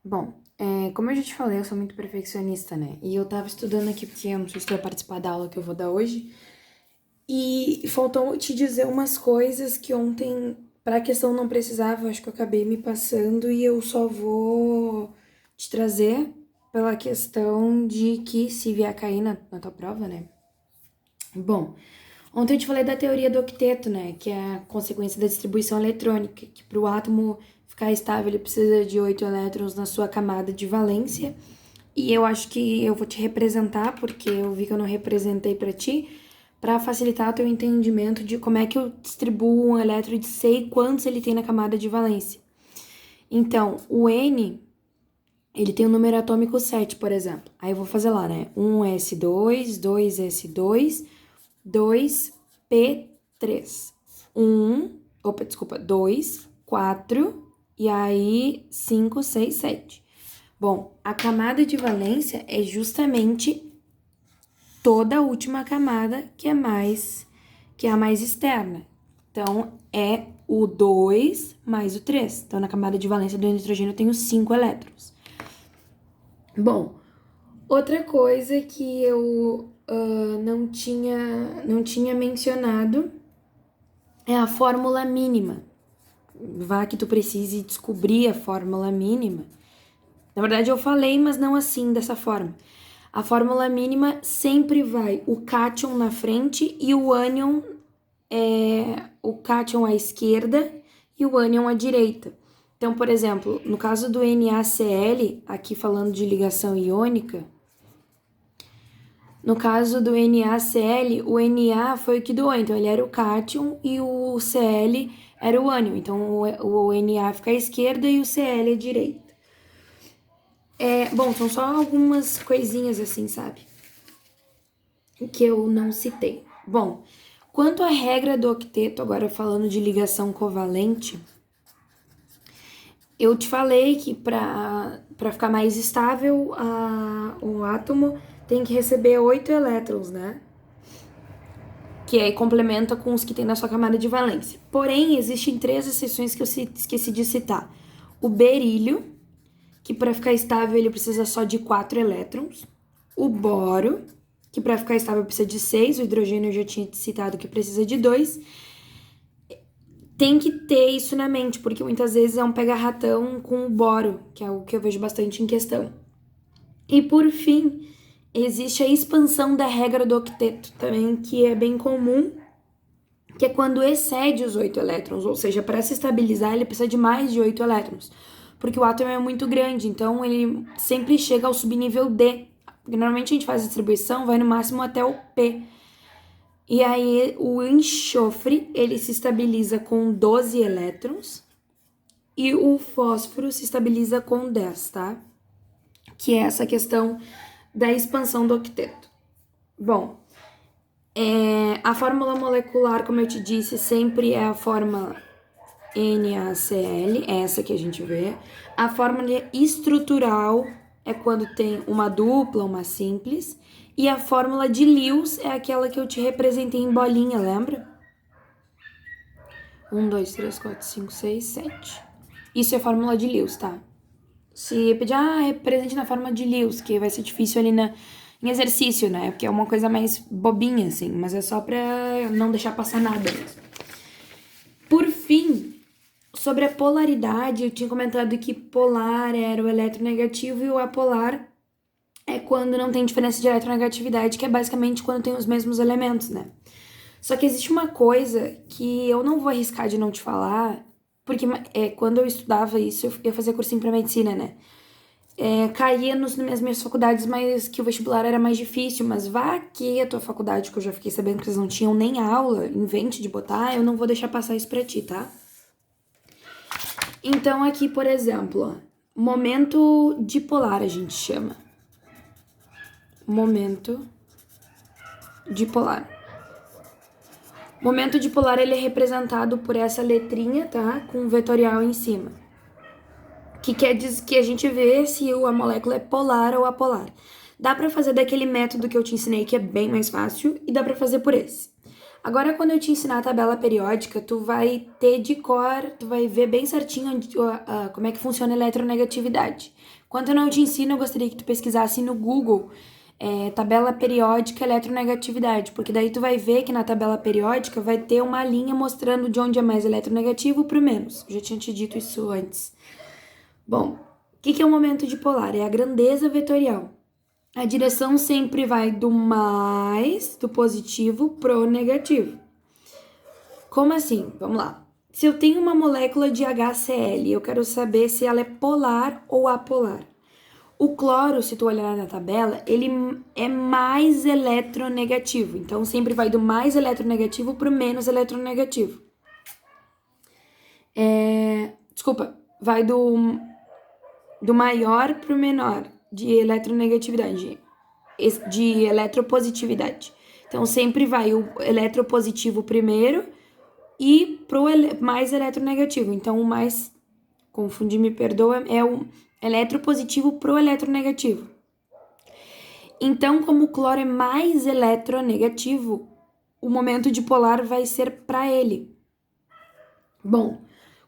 Bom, como eu já te falei, eu sou muito perfeccionista, né? E eu tava estudando aqui, porque eu não sei se tu vai participar da aula que eu vou dar hoje. E faltou te dizer umas coisas que ontem, pra questão não precisava, acho que eu acabei me passando e eu só vou te trazer pela questão de que se vier a cair na tua prova, né? Bom, ontem eu te falei da teoria do octeto, né? Que é a consequência da distribuição eletrônica, que para o átomo ficar estável ele precisa de 8 elétrons na sua camada de valência. E eu acho que eu vou te representar, porque eu vi que eu não representei para ti, para facilitar o teu entendimento de como é que eu distribuo um elétron e sei quantos ele tem na camada de valência. Então, o N, ele tem o número atômico 7, por exemplo. Aí eu vou fazer lá, né? 1s2, 2s2, 2p3. 2, 4, e aí 5, 6, 7. Bom, a camada de valência é justamente toda a última camada que é a mais externa. Então, é o 2 mais o 3. Então, na camada de valência do nitrogênio eu tenho 5 elétrons. Bom, outra coisa que eu não tinha mencionado é a fórmula mínima. Vá que tu precise descobrir a fórmula mínima. Na verdade, eu falei, mas não assim, dessa forma. A fórmula mínima sempre vai o cátion na frente e o ânion o cátion à esquerda e o ânion à direita. Então, por exemplo, no caso do NaCl, aqui falando de ligação iônica, no caso do NaCl, o Na foi o que doou, então ele era o cátion e o Cl era o ânion. Então o Na fica à esquerda e o Cl à direita. Bom, são só algumas coisinhas assim, sabe? Que eu não citei. Bom, quanto à regra do octeto, agora falando de ligação covalente, eu te falei que para ficar mais estável o átomo tem que receber 8 elétrons, né? Que aí complementa com os que tem na sua camada de valência. Porém, existem três exceções que eu esqueci de citar. O berílio, que para ficar estável ele precisa só de 4 elétrons. O boro, que para ficar estável precisa de 6. O hidrogênio eu já tinha citado que precisa de 2. Tem que ter isso na mente, porque muitas vezes é um pega-ratão com o boro, que é o que eu vejo bastante em questão. E por fim, existe a expansão da regra do octeto também, que é bem comum, que é quando excede os 8 elétrons, ou seja, para se estabilizar ele precisa de mais de 8 elétrons, porque o átomo é muito grande, então ele sempre chega ao subnível D. Normalmente a gente faz a distribuição, vai no máximo até o P. E aí o enxofre, ele se estabiliza com 12 elétrons e o fósforo se estabiliza com 10, tá? Que é essa questão da expansão do octeto. Bom, a fórmula molecular, como eu te disse, sempre é a fórmula NaCl, essa que a gente vê. A fórmula estrutural é quando tem uma dupla, uma simples. E a fórmula de Lewis é aquela que eu te representei em bolinha, lembra? 1, 2, 3, 4, 5, 6, 7. Isso é a fórmula de Lewis, tá? Se pedir, represente na fórmula de Lewis, que vai ser difícil ali em exercício, né? Porque é uma coisa mais bobinha, assim, mas é só pra não deixar passar nada mesmo. Por fim, sobre a polaridade, eu tinha comentado que polar era o eletronegativo e o apolar é quando não tem diferença de eletronegatividade, que é basicamente quando tem os mesmos elementos, né? Só que existe uma coisa que eu não vou arriscar de não te falar, porque quando eu estudava isso, eu fazia cursinho pra medicina, né? Caía nas minhas faculdades, mas que o vestibular era mais difícil, mas vá que a tua faculdade, que eu já fiquei sabendo que eles não tinham nem aula, invente de botar, eu não vou deixar passar isso pra ti, tá? Então aqui, por exemplo, ó, momento dipolar a gente chama. Momento dipolar. Momento dipolar ele é representado por essa letrinha, tá? Com um vetorial em cima. Que quer dizer que a gente vê se a molécula é polar ou apolar. Dá pra fazer daquele método que eu te ensinei, que é bem mais fácil, e dá pra fazer por esse. Agora, quando eu te ensinar a tabela periódica, tu vai ter de cor, tu vai ver bem certinho como é que funciona a eletronegatividade. Enquanto eu não te ensino, eu gostaria que tu pesquisasse no Google tabela periódica eletronegatividade, porque daí tu vai ver que na tabela periódica vai ter uma linha mostrando de onde é mais eletronegativo pro menos. Eu já tinha te dito isso antes. Bom, o que é o momento dipolar? É a grandeza vetorial. A direção sempre vai do mais, do positivo, pro negativo. Como assim? Vamos lá. Se eu tenho uma molécula de HCl, eu quero saber se ela é polar ou apolar. O cloro, se tu olhar na tabela, ele é mais eletronegativo. Então, sempre vai do mais eletronegativo pro menos eletronegativo. Desculpa, vai do maior pro menor de eletronegatividade, de eletropositividade. Então, sempre vai o eletropositivo primeiro e pro mais eletronegativo. Então, o mais, confundi, me perdoa, é o eletropositivo pro eletronegativo. Então, como o cloro é mais eletronegativo, o momento dipolar vai ser para ele. Bom,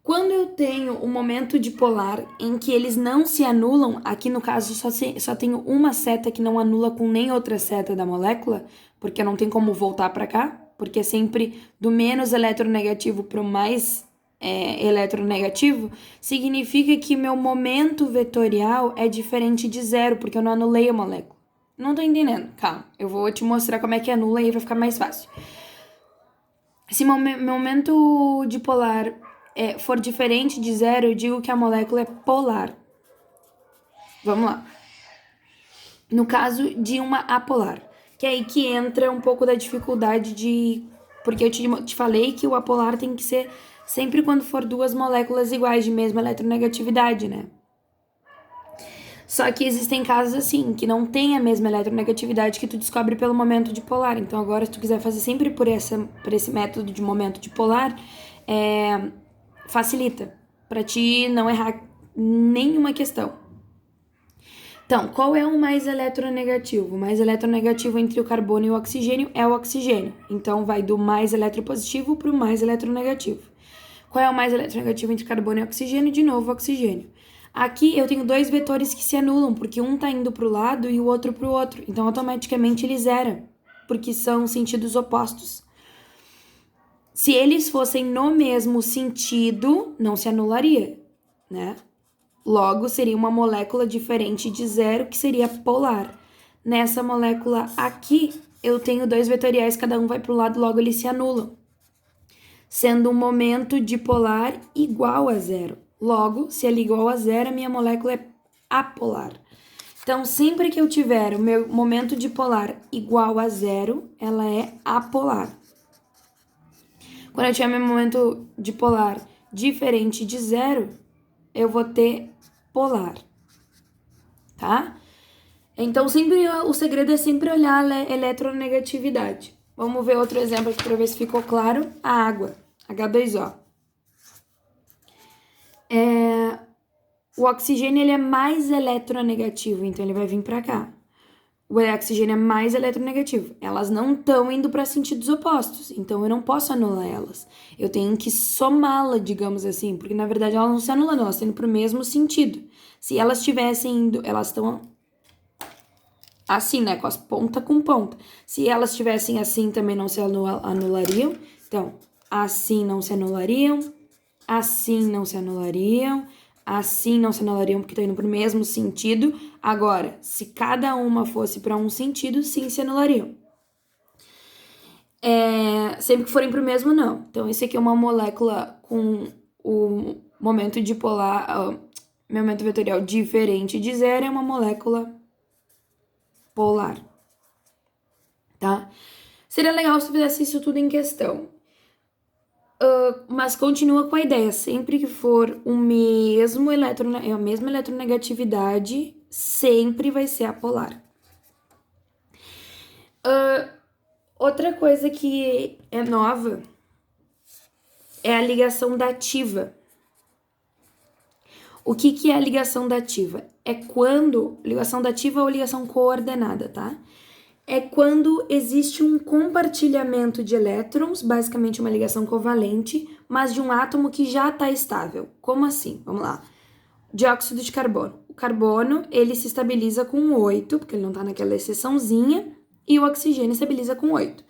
quando eu tenho um momento dipolar em que eles não se anulam, aqui no caso só tenho uma seta que não anula com nem outra seta da molécula, porque não tem como voltar para cá, porque é sempre do menos eletronegativo para o mais eletronegativo, significa que meu momento vetorial é diferente de zero, porque eu não anulei a molécula. Não tô entendendo, calma, eu vou te mostrar como é que anula e aí vai ficar mais fácil. Se meu momento dipolar for diferente de zero, eu digo que a molécula é polar. Vamos lá. No caso de uma apolar, que é aí que entra um pouco da dificuldade de... Porque eu te falei que o apolar tem que ser sempre quando for duas moléculas iguais de mesma eletronegatividade, né? Só que existem casos assim, que não tem a mesma eletronegatividade que tu descobre pelo momento dipolar. Então agora, se tu quiser fazer sempre por esse método de momento dipolar, facilita, pra ti não errar nenhuma questão. Então, qual é o mais eletronegativo? O mais eletronegativo entre o carbono e o oxigênio é o oxigênio. Então, vai do mais eletropositivo para o mais eletronegativo. Qual é o mais eletronegativo entre carbono e oxigênio? De novo, o oxigênio. Aqui eu tenho dois vetores que se anulam, porque um está indo para o lado e o outro para o outro. Então, automaticamente ele zera, porque são sentidos opostos. Se eles fossem no mesmo sentido, não se anularia, né? Logo, seria uma molécula diferente de zero, que seria polar. Nessa molécula aqui, eu tenho dois vetoriais, cada um vai para o lado, logo eles se anulam, sendo um momento dipolar igual a zero. Logo, se ela é igual a zero, a minha molécula é apolar. Então, sempre que eu tiver o meu momento dipolar igual a zero, ela é apolar. Quando eu tiver meu momento dipolar diferente de zero, eu vou ter polar, tá? Então, sempre o segredo é sempre olhar a eletronegatividade. Vamos ver outro exemplo aqui para ver se ficou claro. A água, H2O. O oxigênio ele é mais eletronegativo, então ele vai vir para cá. O oxigênio é mais eletronegativo. Elas não estão indo para sentidos opostos, então eu não posso anular elas. Eu tenho que somá-la, digamos assim, porque na verdade elas não se anulando, elas estão indo para o mesmo sentido. Se elas estivessem indo, elas estão assim, né, com as ponta com ponta. Se elas estivessem assim, também não se anulariam. Então, assim não se anulariam, assim não se anulariam, assim não se anulariam porque estão indo para o mesmo sentido. Agora, se cada uma fosse para um sentido, sim se anulariam. Sempre que forem para o mesmo, não. Então, esse aqui é uma molécula com o momento dipolar, momento vetorial diferente de zero, é uma molécula polar, tá? Seria legal se tu fizesse isso tudo em questão. Mas continua com a ideia, sempre que for a mesma eletronegatividade, sempre vai ser apolar. Outra coisa que é nova é a ligação dativa. O que é a ligação dativa? É quando... Ligação dativa ou ligação coordenada, tá? é quando existe um compartilhamento de elétrons, basicamente uma ligação covalente, mas de um átomo que já está estável. Como assim? Vamos lá. Dióxido de carbono. O carbono, ele se estabiliza com 8, porque ele não está naquela exceçãozinha, e o oxigênio estabiliza com 8.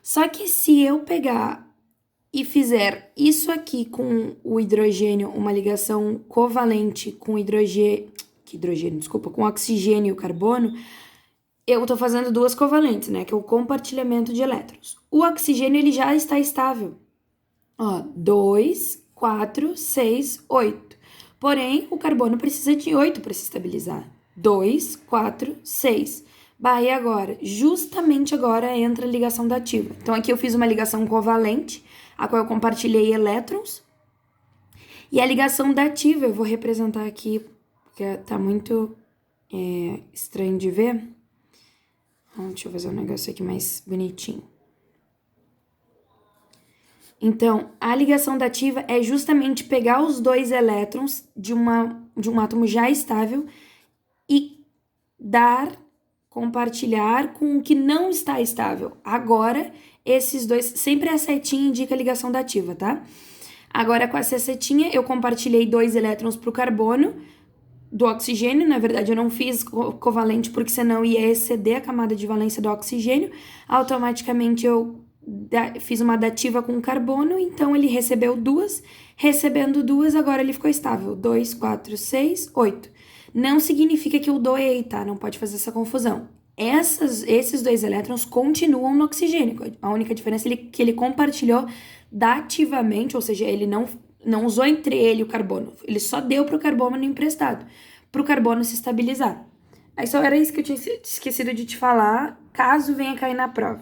Só que se eu pegar e fizer isso aqui com o hidrogênio, uma ligação covalente com com oxigênio e o carbono, eu tô fazendo duas covalentes, né? Que é o compartilhamento de elétrons. O oxigênio, ele já está estável. Ó, 2, 4, 6, 8. Porém, o carbono precisa de 8 para se estabilizar. 2, 4, 6. Bah, e agora? Justamente agora entra a ligação dativa. Então, aqui eu fiz uma ligação covalente, a qual eu compartilhei elétrons. E a ligação dativa, eu vou representar aqui, porque tá muito estranho de ver. Deixa eu fazer um negócio aqui mais bonitinho. Então, a ligação dativa é justamente pegar os dois elétrons de um átomo já estável e compartilhar com o que não está estável. Agora, esses dois, sempre a setinha indica a ligação dativa, tá? Agora, com essa setinha, eu compartilhei 2 elétrons para o carbono, do oxigênio, na verdade eu não fiz covalente porque senão ia exceder a camada de valência do oxigênio, automaticamente eu fiz uma dativa com o carbono, então ele recebeu 2, recebendo 2, agora ele ficou estável, 2, 4, 6, 8. Não significa que eu doei, tá? Não pode fazer essa confusão. Esses 2 elétrons continuam no oxigênio, a única diferença é que ele compartilhou dativamente, ou seja, ele não usou entre ele o carbono, ele só deu para o carbono emprestado, para o carbono se estabilizar. Aí só era isso que eu tinha esquecido de te falar, caso venha cair na prova.